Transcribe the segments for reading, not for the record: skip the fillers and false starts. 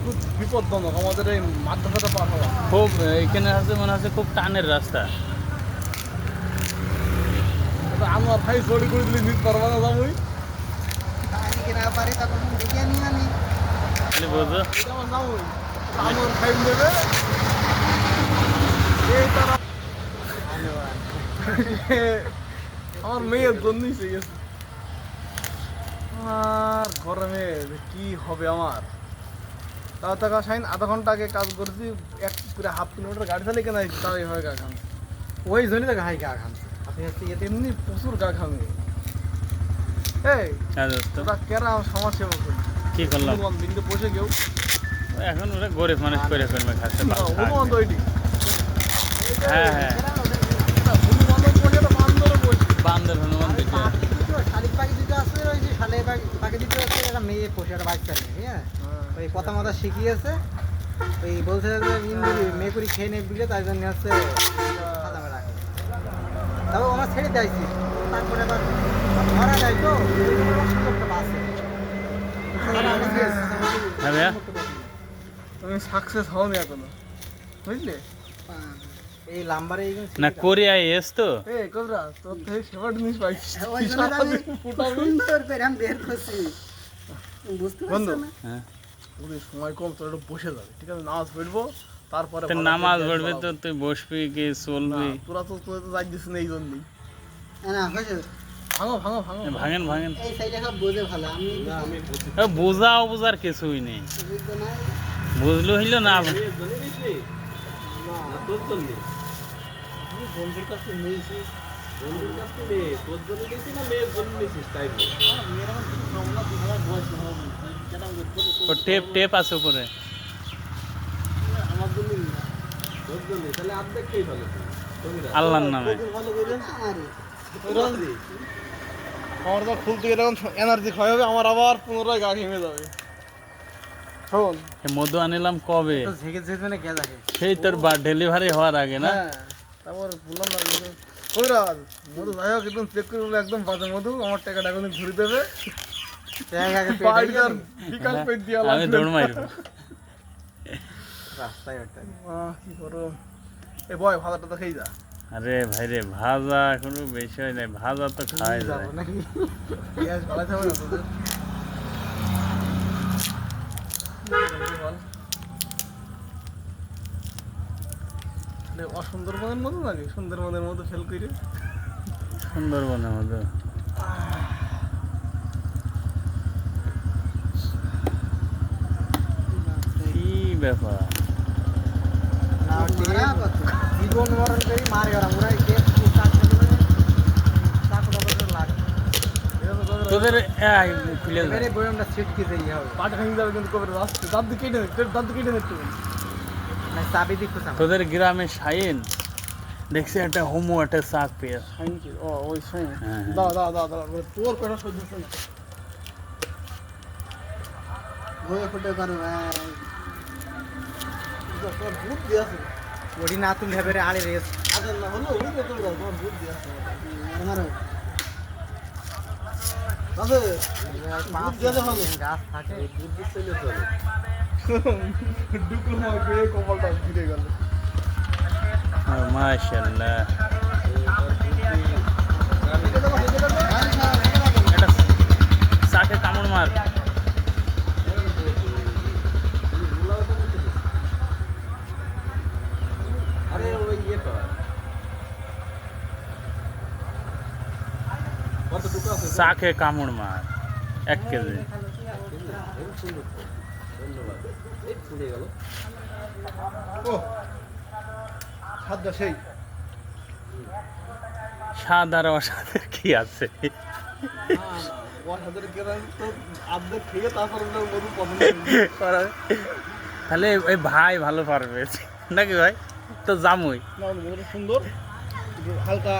খুব বিপজ্জনক আমাদের এই মাদ্রাসাটা পার হওয়া। খুব এখানে আছে মনে হচ্ছে খুব টানের রাস্তা। আমার ভাই চড়ি করে দিলে নিতে পারবো না যাবই বোঝো আমার ভাই দেবে এই তারা আমার মেয়ের জন্যই সে গেছে। আর গরমে কি হবে আমার। তাও টাকা সাইন আধা ঘন্টা আগে কাজ করছি, এক পুরো হাফ কিলোমিটার গাড়ি চালিয়ে কেন তাও এইভাবে গা খান। ওই জন্যই তো হাই গা খান। আপনি হচ্ছে এতে এমনি প্রচুর গা খাবে। এই তোরা কেরা সমাজ সেবা করি কি করলাম বিন্দু বসে কেউ এখন ওরা গরিব মানুষ করে ফেলবে খাচ্ছে। হনুমান তো ওইটি হ্যাঁ হ্যাঁ হনুমান বসে তো বান্দরও বসে বান্দর হনুমান দুইটা। শালিক পাখি দুটো আছে, ওই যে শালিক পাখি দুটো আছে, একটা মেয়ে পোষে, একটা বাচ্চা নেই, হ্যাঁ। ওই কথা মতো শিখিয়েছে, ওই বলছে যে ইন্দুরি মেকুরি খেয়ে নেই বুঝে, তাই জন্য হচ্ছে খাতামে রাখে। তবে আমার ছেড়ে দিয়েছি, তারপরে আবার ধরা যায় তো বাসে। হ্যাঁ ভাইয়া তুমি সাকসেস হওনি এখনো, বুঝলে? এই লাম্বারে না কোরিয়ায় এস তো এই কোবরা তোর থেকে সেবা জিনিস পাইছিস বন্ধু। হ্যাঁ ওদের সময় কম, তোর একটু বসে যাবে, ঠিক আছে? নামাজ পড়বো তারপরে তোর নামাজ পড়বে তো তুই বসবি কি চলবি? তোরা তো যাই দিস না এই জন্যই। না হয়েছে, ভাঙো ভাঙো ভাঙো ভাঙেন ভাঙেন এই সাইডে সব বোঝে ভালো। আমি বোঝাও বোঝার কিছুই নেই, বুঝতে নাই। বুঝলো হইল না। বন্ধুর কাছে নিয়েছি, বন্ধুর কাছে মেয়ে তোর জন্য নিয়েছি না মেয়ের জন্য নিয়েছিস? তাই ও টেপ টেপ আছে উপরে। আমার জন্য তোর জন্য, তাহলে আর্ধেক খেয়ে ফেলে আল্লাহর নামে ভালো করে। আরে আমার তো খুলতে গেলে এনার্জি ক্ষয় হবে, আমার আবার পুনরায় গা ঘেমে যাবে। শোন মধু আনিলাম কবে? তো ঝেঁকে ঝেঁকে না কে থাকে। সেই তোর ডেলিভারি হওয়ার আগে না? হ্যাঁ, তারপর বললাম না কবিরাজ মধু যাই হোক একদম চেক করে বলে একদম বাজে মধু, আমার টাকাটা এখন ঘুরে দেবে। বিকাশ পেট দিয়ে আমি দৌড় মারবো রাস্তায় ওঠে। কি করো এ বয় ভাজাটা তো খেয়ে যা। আরে ভাই রে ভাজা কোনো বিষয় নাই, ভাজা তো খাওয়াই যায়। নাকি পেঁয়াজ ভালাতে হবে না তোদের? অসুন্দরবনের মতো নাকি? সুন্দরবনের মতো ফেল করে সুন্দরবনের মতো কি ব্যাপার? জীবন মরণ করি মারে ওরা ওরা তোদের খুলে যায়। এবারে বইমটা সেট কি দেই হবে। পাটা ভেঙে যাবে কিন্তু কবে রাস্তা দাঁত কেটে নে, দাঁত কেটে নে তুই। না চাবি দিতে চাও। তোদের গ্রামে শাইন দেখছি একটা হোমো একটা শাক পেয়ে। সাইন কি? ও ওই সাইন। হ্যাঁ, হ্যাঁ। দাও দাও দাও দাও তোর কথা সহ্য হচ্ছে না। বই ফুটে করো ভাই। তোর বুদ্ধি আছে। ওডি না তুই ভেবে আড়ে রেস। আচ্ছা না হলো ওই তো তোমরা তোমার বুদ্ধি আছে। আমারও তবে পাঁচ গেলে ভালো গাছ থাকে। বুদ্ধি চলে চলে। ডুকুর মার পেয়ে কপালটা ফিরে গেল। মাশাআল্লাহ এটা শাকে কামড় মার। আরে ওই ইয়েটা কতটুকু আছে? শাকে কামড় মার 1 কেজি। ধন্যবাদ। এই ছুড়ে গেল। ও সাদা সেই স্বাদ আর অস্বাদের কি আছে? তাহলে ওই ভাই ভালো পারবে নাকি ভাই? তো জামুই সুন্দর হালকা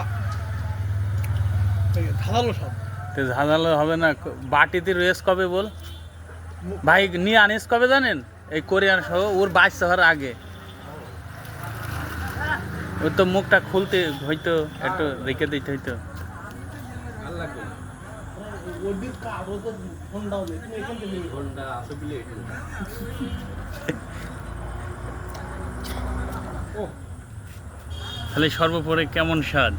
ধারালো স্বাদ। তো ঝাঁঝালো হবে না। বাটিতে রয়েস কবে বল ভাই নিয়ে আনিস কবে জানেন? এই কোরিয়ান সহ ওর বাচ্চা হওয়ার আগে। ওর তো মুখটা খুলতে হইতো, একটু রেখে দিতে হইতো। ভালো লাগবে হোন্ডাও নেই, তুমি এখান থেকে নিয়ে হোন্ডা আছে বলে ও তাহলে সর্বোপরি কেমন স্বাদ?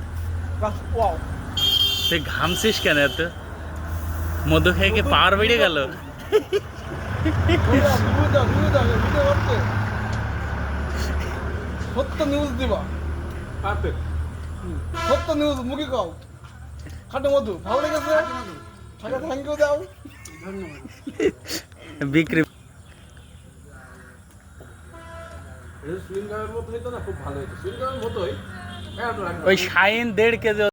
বাস ওয়াও। তুই ঘামছিস কেন এত? মধু খেয়ে কি পাওয়ার বেড়ে গেল? সত্য নিউজ দিবা, পারফেক্ট। সত্য নিউজ মুখে কও। খাটে মধু ভালো লেগেছে, থাকে থ্যাংক ইউ দাও। বিক্রি সুইং গামের মতো হইতো না, খুব ভালো হইতো, সুইং গামের মতোই। ওই শাইন 1.5 কেজি